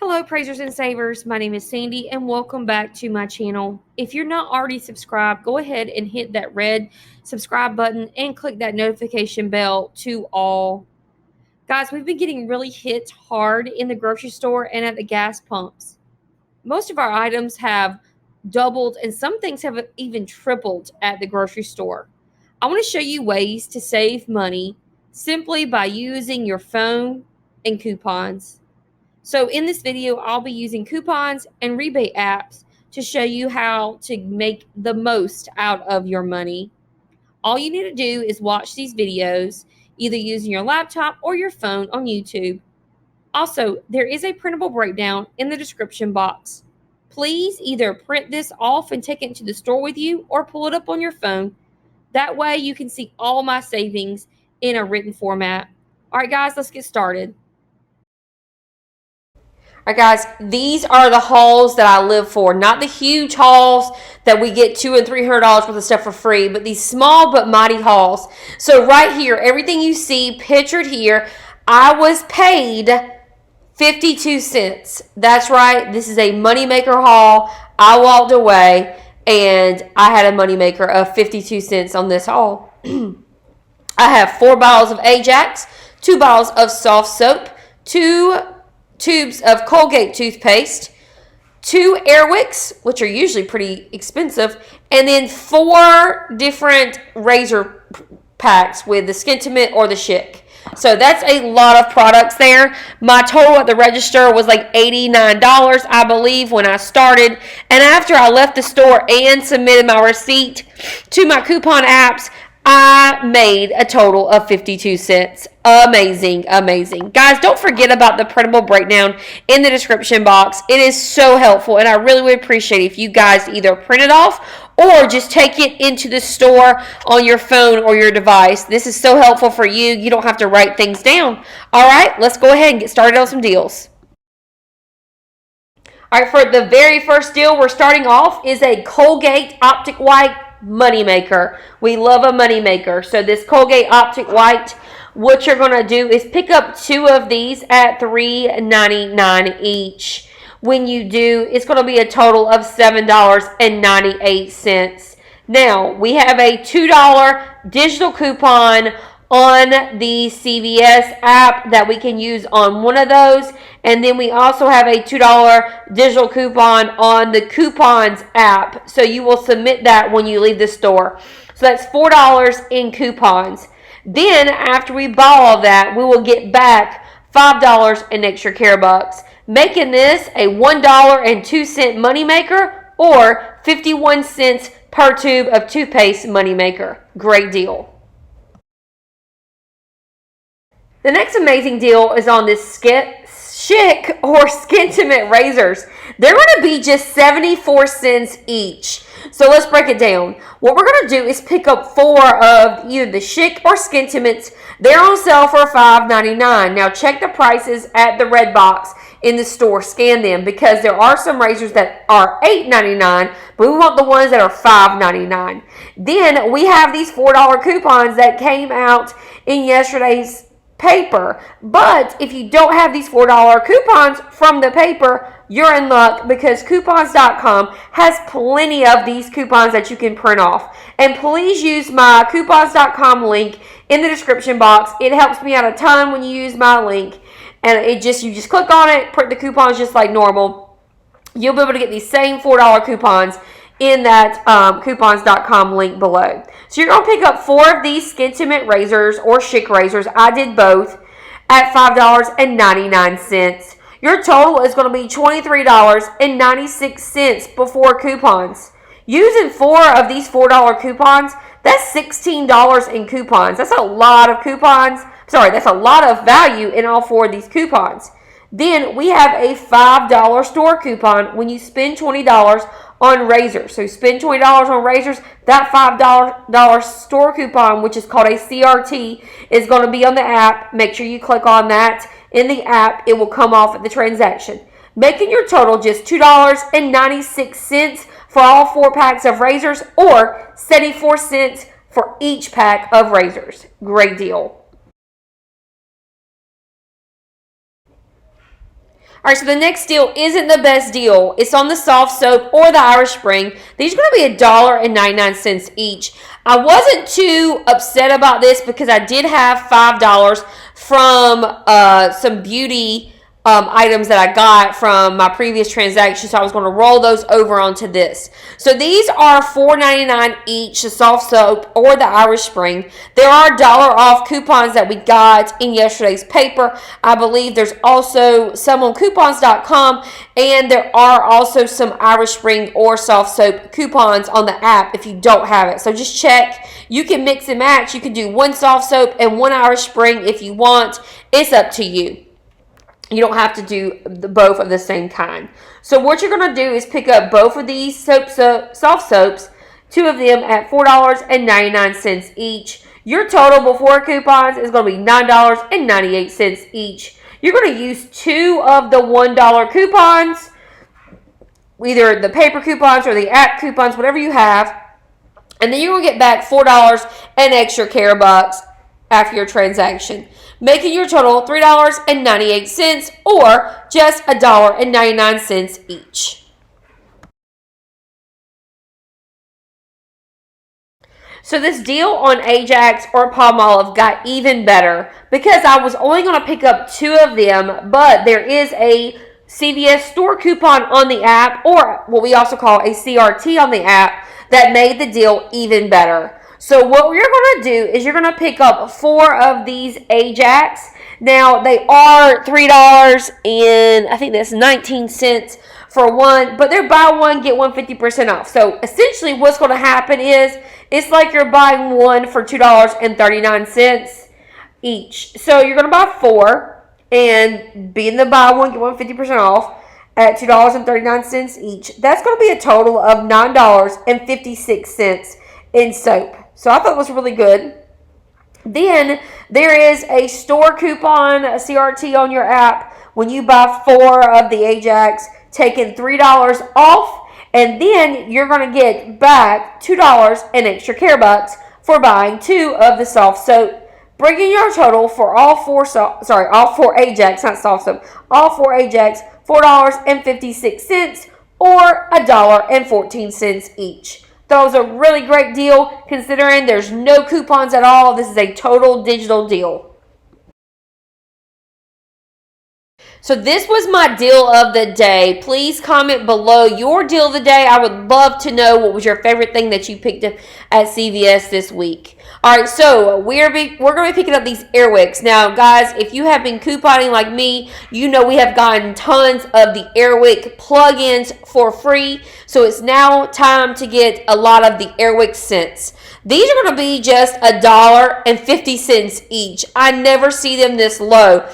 Hello praisers and savers, my name is Sandy and welcome back to my channel. If you're not already subscribed, go ahead and hit that red subscribe button and click that notification bell to all. Guys, we've been getting really hit hard in the grocery store and at the gas pumps. Most of our items have doubled and some things have even tripled at the grocery store. I want to show you ways to save money simply by using your phone and coupons. So in this video, I'll be using coupons and rebate apps to show you how to make the most out of your money. All you need to do is watch these videos, either using your laptop or your phone on YouTube. Also, there is a printable breakdown in the description box. Please either print this off and take it to the store with you or pull it up on your phone. That way you can see all my savings in a written format. All right, guys, let's get started. All right, guys, these are the hauls that I live for. Not the huge hauls that we get $200 and $300 worth of stuff for free, but these small but mighty hauls. So right here, everything you see pictured here, I was paid 52 cents. That's right. This is a Moneymaker haul. I walked away and I had a Moneymaker of 52 cents on this haul. I have 4 bottles of Ajax, 2 bottles of soft soap, 2 tubes of Colgate toothpaste, 2 Airwicks, which are usually pretty expensive, and then 4 different razor packs with the Skintimate or the Schick. So that's a lot of products there. My total at the register was like $89, I believe, when I started. And after I left the store and submitted my receipt to my coupon apps, I made a total of 52 cents. Amazing, amazing. Guys, don't forget about the printable breakdown in the description box. It is so helpful, and I really would appreciate it if you guys either print it off or just take it into the store on your phone or your device. This is so helpful for you. You don't have to write things down. All right, let's go ahead and get started on some deals. All right, for the very first deal we're starting off is a Colgate Optic White Moneymaker. We love a Moneymaker. So this Colgate Optic White, what you're going to do is pick up 2 of these at $3.99 each. When you do, it's going to be a total of $7.98. Now, we have a $2 digital coupon on the CVS app that we can use on one of those. And then we also have a $2 digital coupon on the coupons app. So you will submit that when you leave the store. So that's $4 in coupons. Then after we buy all of that, we will get back $5 in extra care bucks, making this a $1.02 Moneymaker or 51 cents per tube of toothpaste Moneymaker. Great deal. The next amazing deal is on this Schick or Skintimate razors. They're going to be just 74 cents each. So let's break it down. What we're going to do is pick up 4 of either the Schick or Skintimates. They're on sale for $5.99. Now check the prices at the red box in the store. Scan them because there are some razors that are $8.99, but we want the ones that are $5.99. Then we have these $4 coupons that came out in yesterday's paper. But if you don't have these $4 coupons from the paper, you're in luck because coupons.com has plenty of these coupons that you can print off. And please use my coupons.com link in the description box. It helps me out a ton when you use my link. And you just click on it, print the coupons just like normal. You'll be able to get these same $4 coupons in that coupons.com link below. So you're going to pick up 4 of these Skintimate razors or Schick razors. I did both at $5.99. Your total is going to be $23.96 before coupons. Using 4 of these $4 coupons, that's $16 in coupons. That's a lot of coupons. Sorry, that's a lot of value in all 4 of these coupons. Then we have a $5 store coupon when you spend $20 on razors. So spend $20 on razors, that $5 store coupon, which is called a CRT, is going to be on the app. Make sure you click on that in the app. It will come off at the transaction, making your total just $2.96 for all 4 packs of razors or 74 cents for each pack of razors. Great deal. All right, so the next deal isn't the best deal. It's on the soft soap or the Irish Spring. These are going to be $1.99 each. I wasn't too upset about this because I did have $5 from some beauty items that I got from my previous transaction, so I was going to roll those over onto this. So these are $4.99 each, the soft soap or the Irish Spring. There are dollar off coupons that we got in yesterday's paper. I believe there's also some on coupons.com, and there are also some Irish Spring or soft soap coupons on the app if you don't have it. So just check. You can mix and match. You can do one soft soap and one Irish Spring if you want. It's up to you. You don't have to do both of the same kind. So what you're going to do is pick up both of these soft soaps, two of them at $4.99 each. Your total before coupons is going to be $9.98 each. You're going to use two of the $1 coupons, either the paper coupons or the app coupons, whatever you have. And then you're going to get back $4 and extra care bucks after your transaction, making your total $3.98 or just $1.99 each. So this deal on Ajax or Palmolive got even better because I was only going to pick up two of them, but there is a CVS store coupon on the app, or what we also call a CRT on the app, that made the deal even better. So what you're going to do is you're going to pick up four of these Ajax. Now, they are $3 and I think that's 19 cents for one, but they're buy one, get one 50% off. So essentially what's going to happen is it's like you're buying one for $2.39 each. So you're going to buy four, and being the buy one, get one 50% off at $2.39 each, that's going to be a total of $9.56 in soap. So I thought it was really good. Then there is a store coupon, a CRT on your app. When you buy four of the Ajax, taking $3 off, and then you're going to get back $2 in extra care bucks for buying two of the soft soap, bringing your total for all four Ajax, not soft soap, all four Ajax, $4.56 or $1.14 each. That was a really great deal considering there's no coupons at all. This is a total digital deal. So this was my deal of the day. Please comment below your deal of the day. I would love to know what was your favorite thing that you picked up at CVS this week. All right, so we're going to be picking up these Airwicks. Now, guys, if you have been couponing like me, you know we have gotten tons of the Airwick plugins for free. So it's now time to get a lot of the Airwick scents. These are going to be just $1.50 each. I never see them this low.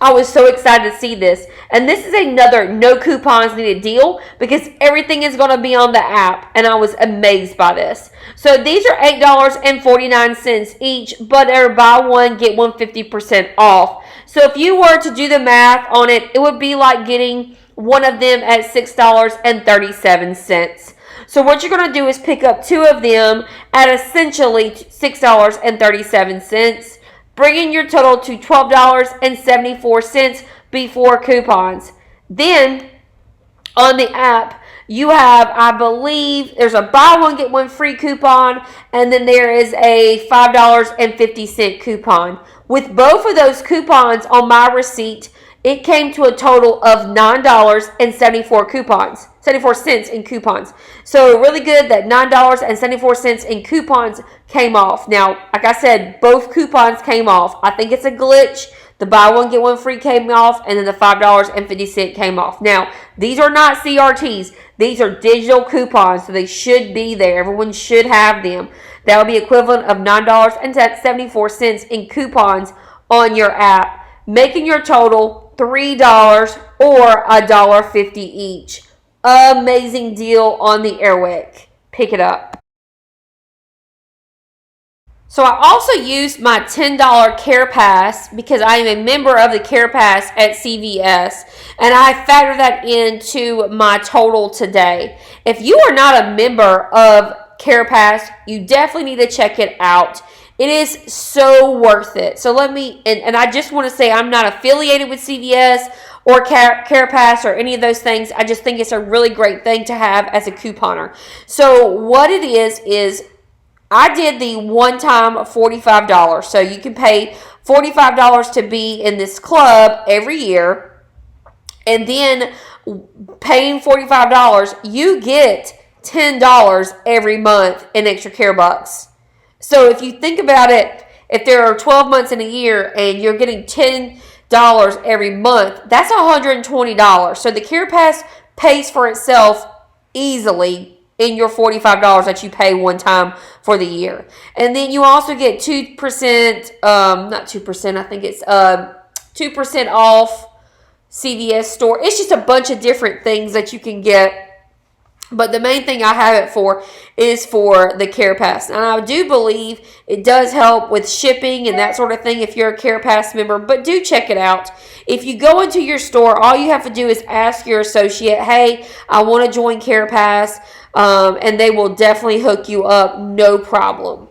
I was so excited to see this. And this is another no coupons needed deal because everything is going to be on the app. And I was amazed by this. So these are $8.49 each, but they're buy one, get one 50% off. So if you were to do the math on it, it would be like getting one of them at $6.37. So what you're going to do is pick up two of them at essentially $6.37. Bringing your total to $12.74 before coupons. Then, on the app, you have, I believe, there's a buy one, get one free coupon, and then there is a $5.50 coupon. With both of those coupons on my receipt, it came to a total of $9.74 in coupons. So really good that $9.74 in coupons came off. Now, like I said, both coupons came off. I think it's a glitch. The buy one, get one free came off, and then the $5.50 came off. Now, these are not CRTs. These are digital coupons, so they should be there. Everyone should have them. That would be equivalent of $9.74 in coupons on your app, making your total $3 or $1.50 each. Amazing deal on the Airwick. Pick it up. So I also used my $10 Care Pass because I am a member of the Care Pass at CVS, and I factor that into my total today. If you are not a member of Care Pass, you definitely need to check it out. It is so worth it. So let me, and I just want to say I'm not affiliated with CVS or CarePass or any of those things. I just think it's a really great thing to have as a couponer. So what it is I did the one-time $45. So you can pay $45 to be in this club every year. And then paying $45, you get $10 every month in extra care bucks. So if you think about it, if there are 12 months in a year and you're getting $10 every month, that's $120. So the Care Pass pays for itself easily in your $45 that you pay one time for the year. And then you also get 2%, not 2%, I think it's 2% off CVS store. It's just a bunch of different things that you can get. But the main thing I have it for is for the Care Pass. And I do believe it does help with shipping and that sort of thing if you're a Care Pass member. But do check it out. If you go into your store, all you have to do is ask your associate, hey, I want to join Care Pass. And they will definitely hook you up, no problem.